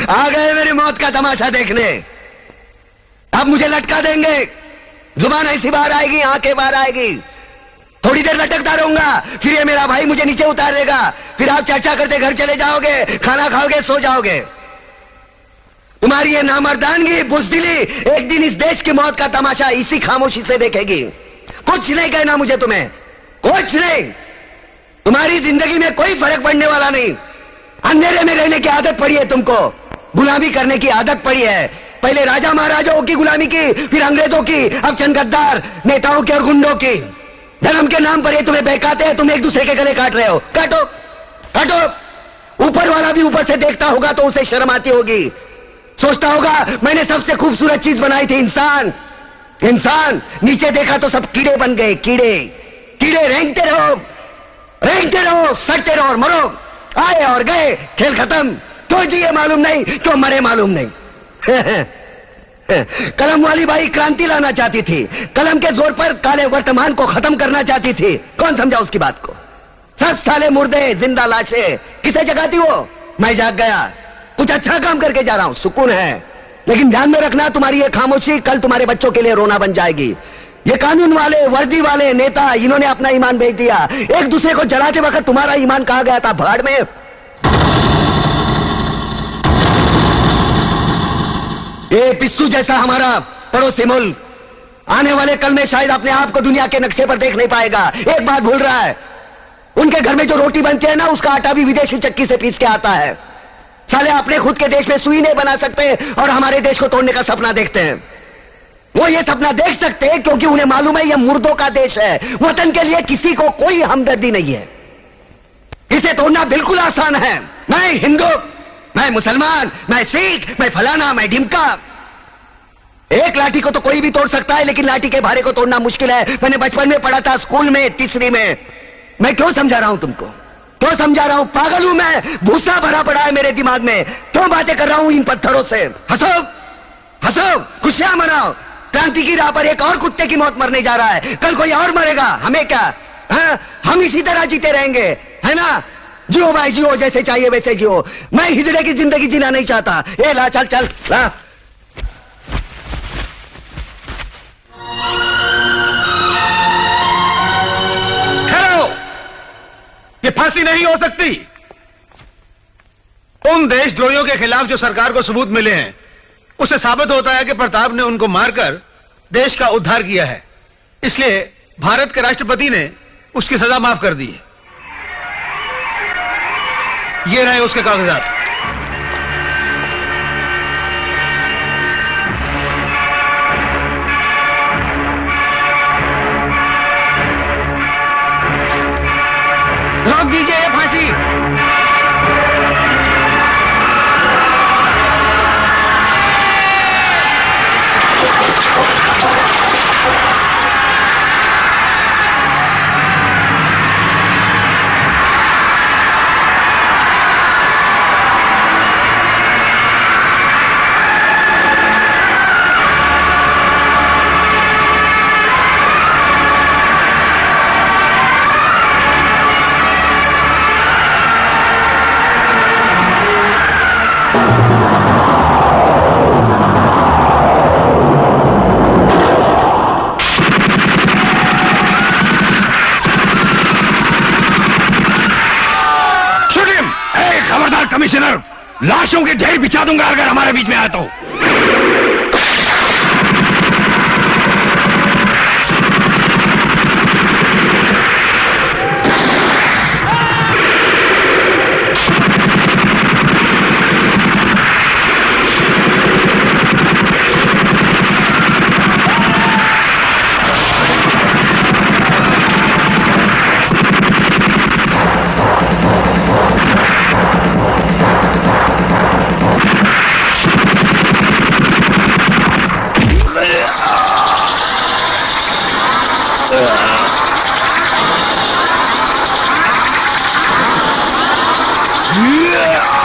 आ गए मेरी मौत का तमाशा देखने। अब मुझे लटका देंगे, जुबान ऐसी बाहर आएगी, आंखें बाहर आएगी, थोड़ी देर लटकता रहूंगा, फिर ये मेरा भाई मुझे नीचे उतार देगा, फिर आप चर्चा करते घर चले जाओगे, खाना खाओगे, सो जाओगे। तुम्हारी ये नामर्दानगी, बुज़दिली एक दिन इस देश की मौत का तमाशा इसी खामोशी से देखेगी। कुछ नहीं कहना मुझे तुम्हें, कुछ नहीं। तुम्हारी जिंदगी में कोई फर्क पड़ने वाला नहीं। अंधेरे में रहने की आदत पड़ी है तुमको, गुलामी करने की आदत पड़ी है। पहले राजा महाराजाओं की गुलामी की, फिर अंग्रेजों की, अब चंद गद्दार नेताओं की और गुंडों की। धर्म के नाम पर ये तुम्हें बहकाते हैं, तुम एक दूसरे के गले काट रहे हो। काटो काटो। ऊपर वाला भी ऊपर से देखता होगा तो उसे शर्म आती होगी, सोचता होगा मैंने सबसे खूबसूरत चीज बनाई थी, इंसान। इंसान नीचे देखा तो सब कीड़े बन गए, कीड़े कीड़े। रेंगते रहो, सड़ते रहो और मरो। आए और गए, खेल खत्म। क्यों जिए मालूम नहीं, क्यों मरे मालूम नहीं। कलम वाली बाई क्रांति लाना चाहती थी, कलम के जोर पर काले वर्तमान को खत्म करना चाहती थी। कौन समझा उसकी बात को? सब साले मुर्दे, जिंदा लाशें। किसे जगाती वो? मैं जाग गया, कुछ अच्छा काम करके जा रहा हूं, सुकून है। लेकिन ध्यान में रखना, तुम्हारी ये खामोशी कल तुम्हारे बच्चों के लिए रोना बन जाएगी। ये कानून वाले, वर्दी वाले नेता, इन्होंने अपना ईमान बेच दिया। एक दूसरे को जलाते वक्त तुम्हारा ईमान कहां गया था? भाड़ में। ये पिस्सू जैसा हमारा पड़ोसी मुल्क आने वाले कल में शायद अपने आप को दुनिया के नक्शे पर देख नहीं पाएगा। एक बात भूल रहा है, उनके घर में जो रोटी बनती है ना, उसका आटा भी विदेशी चक्की से पीस के आता है। साले अपने खुद के देश में सुई नहीं बना सकते और हमारे देश को तोड़ने का सपना देखते हैं। वो ये सपना देख सकते हैं क्योंकि उन्हें मालूम है ये मुर्दों का देश है। वतन के लिए किसी को कोई हमदर्दी नहीं है। इसे तोड़ना बिल्कुल आसान है। मैं हिंदू, मैं मुसलमान, मैं सिख, मैं फलाना, मैं ढिमका। एक लाठी को तो कोई भी तोड़ सकता है, लेकिन लाठी के भारे को तोड़ना मुश्किल है। मैंने बचपन में पढ़ा था, स्कूल में, तीसरी में। मैं क्यों समझा रहा हूं तुमको? क्यों समझा रहा हूं? पागल हूं मैं? भूसा भरा पड़ा है मेरे दिमाग में। क्यों बातें कर रहा हूं इन पत्थरों से? हंसो हंसो, खुशियां मनाओ। क्रांति की राह पर एक और कुत्ते की मौत मरने जा रहा है, कल कोई और मरेगा। हमें क्या? हाँ? हम इसी तरह जीते रहेंगे, है ना? जियो भाई जियो, जैसे चाहिए वैसे जियो। मैं हिजड़े की जिंदगी जीना नहीं चाहता। ए ला, चल चल ला। ठहरो, ये फांसी नहीं हो सकती। उन देशद्रोहियों के खिलाफ जो सरकार को सबूत मिले हैं, उससे साबित होता है कि प्रताप ने उनको मारकर देश का उद्धार किया है। इसलिए भारत के राष्ट्रपति ने उसकी सजा माफ कर दी है। ये रहे उसके कागजात। रोक दीजिए ये फांसी। कमिश्नर, लाशों के ढेर बिछा दूंगा अगर हमारे बीच में आया तो। Yeah!